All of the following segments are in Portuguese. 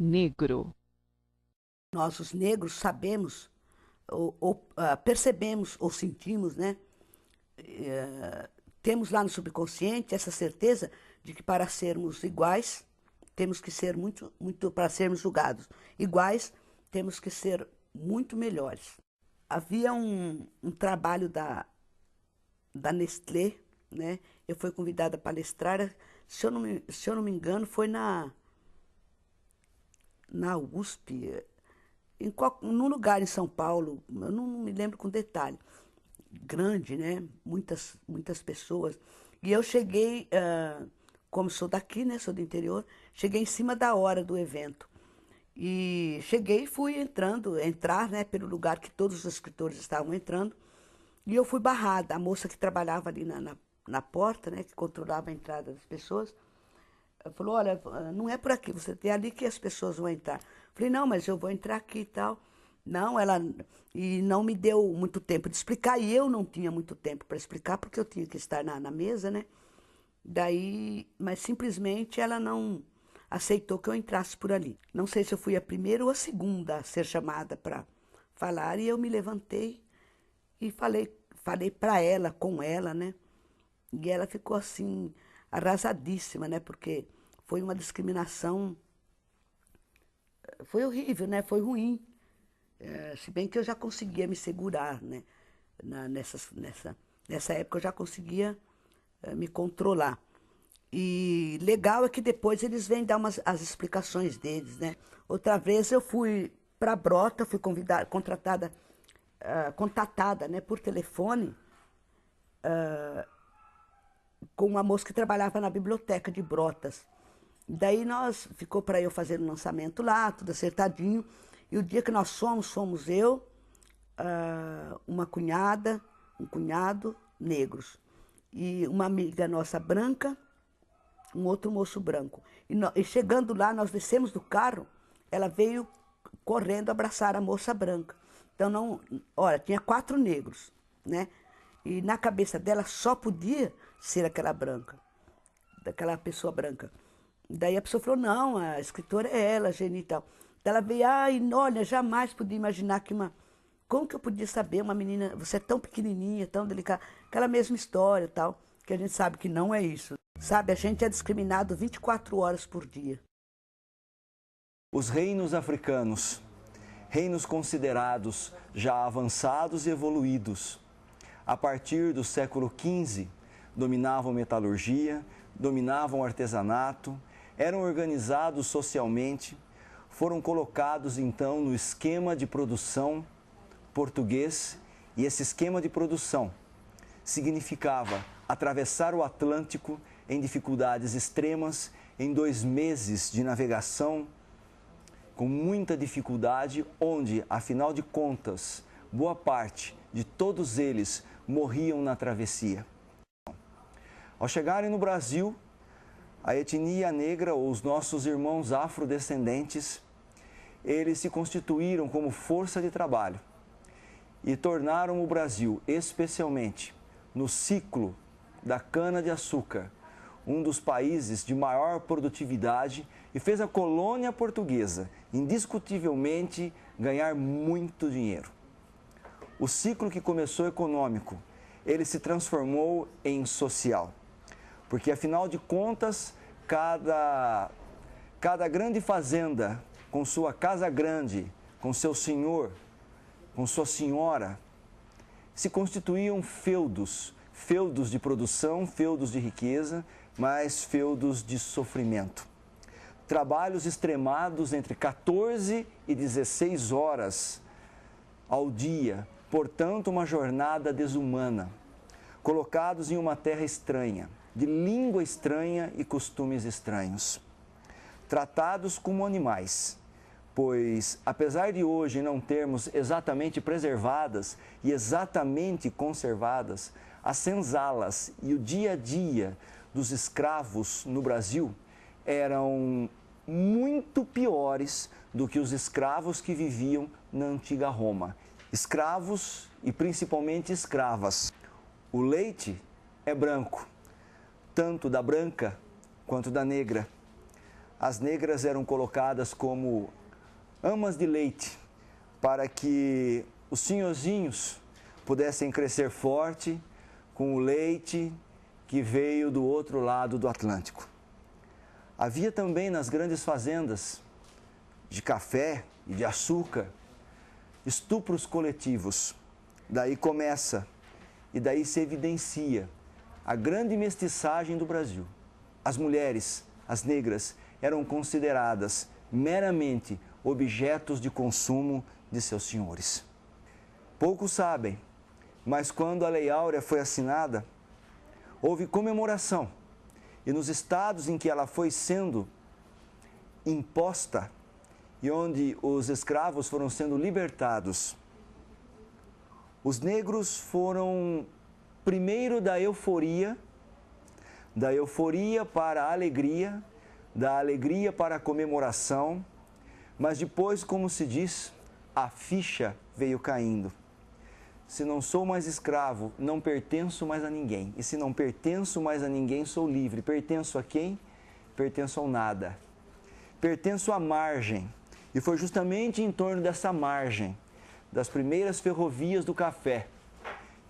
negro. Nós, os negros, sabemos, percebemos ou sentimos, né? Temos lá no subconsciente essa certeza de que para sermos iguais, temos que ser para sermos julgados iguais, temos que ser muito melhores. Havia um trabalho da Nestlé, né? Eu fui convidada a palestrar, se eu não me engano, foi na USP, num lugar em São Paulo, eu não me lembro com detalhe, grande, né? Muitas pessoas. E eu cheguei, como sou daqui, né? Sou do interior, cheguei em cima da hora do evento. E cheguei e fui entrar, né? Pelo lugar que todos os escritores estavam entrando. E eu fui barrada. A moça que trabalhava ali na porta, né? Que controlava a entrada das pessoas, falou, olha, não é por aqui, você tem ali que as pessoas vão entrar. Falei, não, mas eu vou entrar aqui e tal. Não, e não me deu muito tempo de explicar, e eu não tinha muito tempo para explicar, porque eu tinha que estar na mesa, né? Daí, mas simplesmente ela não aceitou que eu entrasse por ali. Não sei se eu fui a primeira ou a segunda a ser chamada para falar, e eu me levantei e falei para ela, com ela, né? E ela ficou assim, arrasadíssima, né? Porque foi uma discriminação, foi horrível, né? Foi ruim. Se bem que eu já conseguia me segurar, né? Nessa época eu já conseguia me controlar. E legal é que depois eles vêm dar as explicações deles, né? Outra vez eu fui para Brota, fui contatada, né, por telefone, com uma moça que trabalhava na biblioteca de Brotas. Daí ficou para eu fazer um lançamento lá, tudo acertadinho. E o dia que nós fomos eu, uma cunhada, um cunhado, negros. E uma amiga nossa branca, um outro moço branco. E chegando lá, nós descemos do carro, ela veio correndo abraçar a moça branca. Então, não, olha, tinha 4 negros, né? E na cabeça dela só podia ser aquela branca, daquela pessoa branca. Daí a pessoa falou, não, a escritora é ela, a Geni e tal. Daí ela veio, olha, jamais podia imaginar que como que eu podia saber, uma menina, você é tão pequenininha, tão delicada, aquela mesma história e tal, que a gente sabe que não é isso. Sabe, a gente é discriminado 24 horas por dia. Os reinos africanos, reinos considerados já avançados e evoluídos, a partir do século XV, dominavam metalurgia, dominavam artesanato, eram organizados socialmente, foram colocados então no esquema de produção português, e esse esquema de produção significava atravessar o Atlântico em dificuldades extremas, em 2 meses de navegação, com muita dificuldade, onde, afinal de contas, boa parte de todos eles morriam na travessia. Ao chegarem no Brasil, a etnia negra, ou os nossos irmãos afrodescendentes, eles se constituíram como força de trabalho e tornaram o Brasil, especialmente no ciclo da cana-de-açúcar, um dos países de maior produtividade, e fez a colônia portuguesa, indiscutivelmente, ganhar muito dinheiro. O ciclo que começou econômico, ele se transformou em social, porque, afinal de contas, cada grande fazenda, com sua casa grande, com seu senhor, com sua senhora, se constituíam feudos de produção, feudos de riqueza, mas feudos de sofrimento. Trabalhos extremados entre 14 e 16 horas ao dia, portanto, uma jornada desumana. Colocados em uma terra estranha, de língua estranha e costumes estranhos. Tratados como animais, pois, apesar de hoje não termos exatamente preservadas e exatamente conservadas as senzalas e o dia a dia dos escravos no Brasil, eram muito piores do que os escravos que viviam na antiga Roma. Escravos e principalmente escravas. O leite é branco, tanto da branca quanto da negra. as negras eram colocadas como amas de leite, para que os senhorzinhos pudessem crescer forte com o leite que veio do outro lado do Atlântico. Havia também nas grandes fazendas de café e de açúcar estupros coletivos. Daí começa e daí se evidencia a grande mestiçagem do Brasil. As mulheres, as negras, eram consideradas meramente objetos de consumo de seus senhores. Poucos sabem, mas quando a Lei Áurea foi assinada, houve comemoração. E nos estados em que ela foi sendo imposta e onde os escravos foram sendo libertados, os negros foram primeiro da euforia para a alegria, da alegria para a comemoração, mas depois, como se diz, a ficha veio caindo. Se não sou mais escravo, não pertenço mais a ninguém. E se não pertenço mais a ninguém, sou livre. Pertenço a quem? Pertenço ao nada. Pertenço à margem. E foi justamente em torno dessa margem, das primeiras ferrovias do café,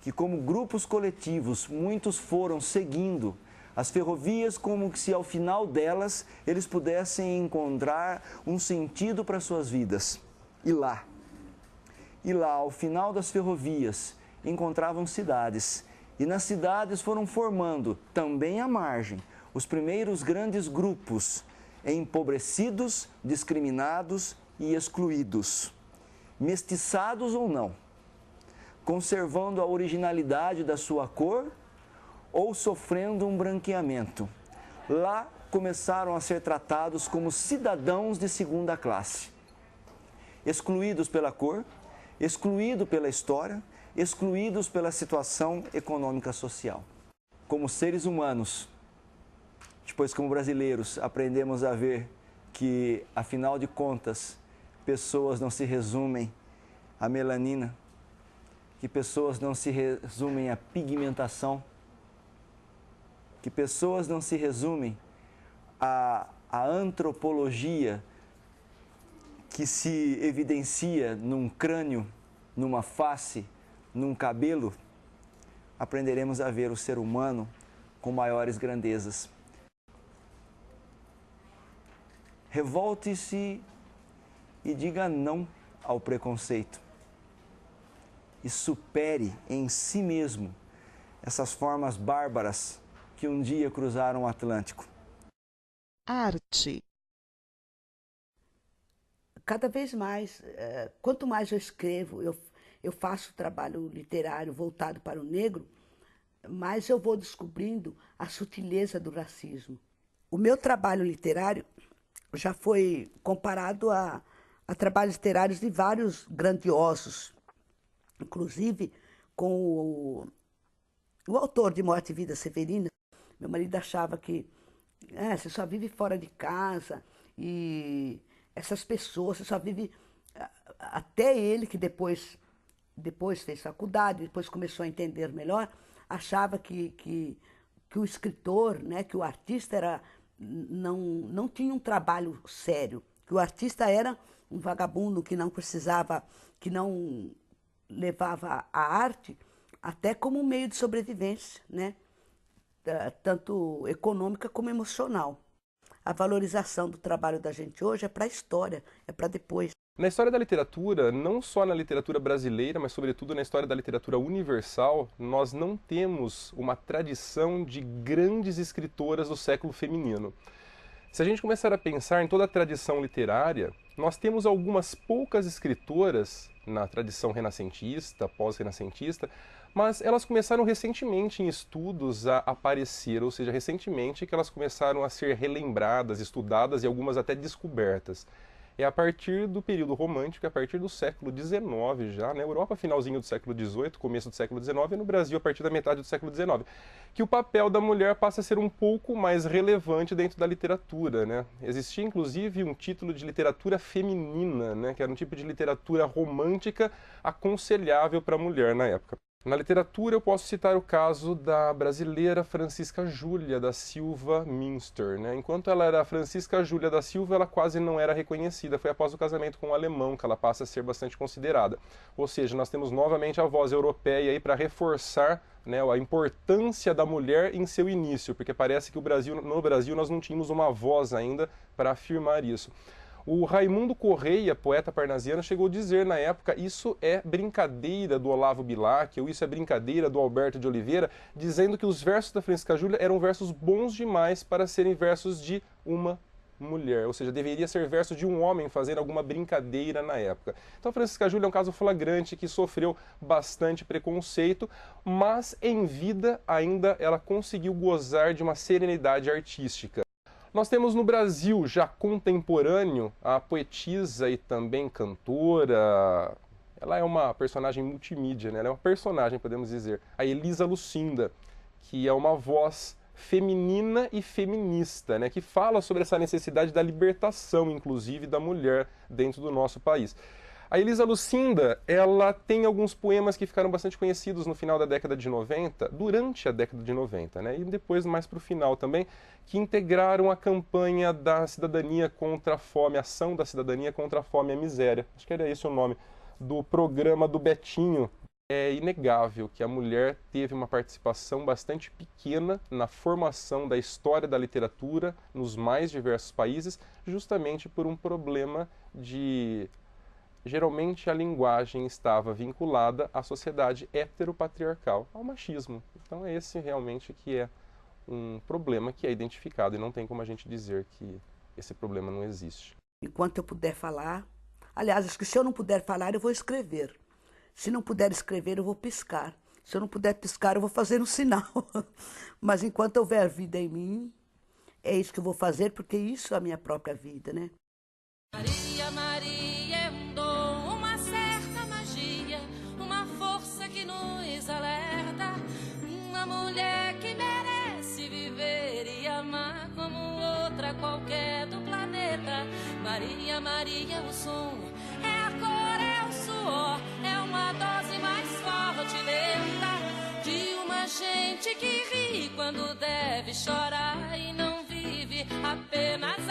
que como grupos coletivos, muitos foram seguindo as ferrovias como se ao final delas eles pudessem encontrar um sentido para suas vidas. E lá, ao final das ferrovias, encontravam cidades. E nas cidades foram formando, também à margem, os primeiros grandes grupos empobrecidos, discriminados e excluídos, mestiçados ou não, conservando a originalidade da sua cor ou sofrendo um branqueamento. Lá começaram a ser tratados como cidadãos de segunda classe, excluídos pela cor, excluídos pela história, excluídos pela situação econômica social. Como seres humanos, depois como brasileiros, aprendemos a ver que, afinal de contas, pessoas não se resumem à melanina, que pessoas não se resumem à pigmentação, que pessoas não se resumem à antropologia que se evidencia num crânio, numa face, num cabelo. Aprenderemos a ver o ser humano com maiores grandezas. Revolte-se e diga não ao preconceito. E supere em si mesmo essas formas bárbaras que um dia cruzaram o Atlântico. Arte. Cada vez mais, quanto mais eu escrevo, eu faço trabalho literário voltado para o negro, mais eu vou descobrindo a sutileza do racismo. O meu trabalho literário já foi comparado a trabalhos literários de vários grandiosos, inclusive com o autor de Morte e Vida Severina. Meu marido achava que você só vive fora de casa e essas pessoas, você só vive... Até ele, que depois fez faculdade, depois começou a entender melhor, achava que o escritor, né, que o artista não tinha um trabalho sério, que o artista era um vagabundo que não precisava, que não levava a arte até como um meio de sobrevivência, né? Tanto econômica como emocional. A valorização do trabalho da gente hoje é para a história, é para depois. Na história da literatura, não só na literatura brasileira, mas sobretudo na história da literatura universal, nós não temos uma tradição de grandes escritoras do século feminino. Se a gente começar a pensar em toda a tradição literária, nós temos algumas poucas escritoras na tradição renascentista, pós-renascentista, mas elas começaram recentemente em estudos a aparecer, ou seja, recentemente que elas começaram a ser relembradas, estudadas e algumas até descobertas. É a partir do período romântico, a partir do século XIX já, na Europa, finalzinho do século XVIII, começo do século XIX, e no Brasil, a partir da metade do século XIX, que o papel da mulher passa a ser um pouco mais relevante dentro da literatura, né? Existia, inclusive, um título de literatura feminina, né? Que era um tipo de literatura romântica aconselhável para a mulher na época. Na literatura eu posso citar o caso da brasileira Francisca Júlia da Silva Münster, né? Enquanto ela era Francisca Júlia da Silva, ela quase não era reconhecida. Foi após o casamento com o alemão que ela passa a ser bastante considerada. Ou seja, nós temos novamente a voz europeia aí para reforçar, né, a importância da mulher em seu início, porque parece que no Brasil nós não tínhamos uma voz ainda para afirmar isso. O Raimundo Correia, poeta parnasiano, chegou a dizer na época: isso é brincadeira do Olavo Bilac, ou isso é brincadeira do Alberto de Oliveira, dizendo que os versos da Francisca Júlia eram versos bons demais para serem versos de uma mulher, ou seja, deveria ser verso de um homem fazendo alguma brincadeira na época. Então, Francisca Júlia é um caso flagrante que sofreu bastante preconceito, mas em vida ainda ela conseguiu gozar de uma serenidade artística. Nós temos no Brasil, já contemporâneo, a poetisa e também cantora. Ela é uma personagem multimídia, né? Ela é uma personagem, podemos dizer, a Elisa Lucinda, que é uma voz feminina e feminista, né? Que fala sobre essa necessidade da libertação, inclusive, da mulher dentro do nosso país. A Elisa Lucinda, ela tem alguns poemas que ficaram bastante conhecidos no final da década de 90, durante a década de 90, né? E depois mais para o final também, que integraram a campanha da cidadania contra a fome, a ação da cidadania contra a fome e a miséria. Acho que era esse o nome do programa do Betinho. É inegável que a mulher teve uma participação bastante pequena na formação da história da literatura nos mais diversos países, justamente por um problema de... Geralmente a linguagem estava vinculada à sociedade heteropatriarcal, ao machismo. Então é esse realmente que é um problema que é identificado e não tem como a gente dizer que esse problema não existe. Enquanto eu puder falar, aliás, acho que se eu não puder falar, eu vou escrever. Se não puder escrever, eu vou piscar. Se eu não puder piscar, eu vou fazer um sinal. Mas enquanto houver vida em mim, é isso que eu vou fazer, porque isso é a minha própria vida, né? Maria, Maria é um dom, uma certa magia, uma força que nos alerta, uma mulher que merece viver e amar como outra qualquer do planeta. Maria, Maria é o som, é a cor, é o suor, é uma dose mais forte e lenta de uma gente que ri quando deve chorar e não vive apenas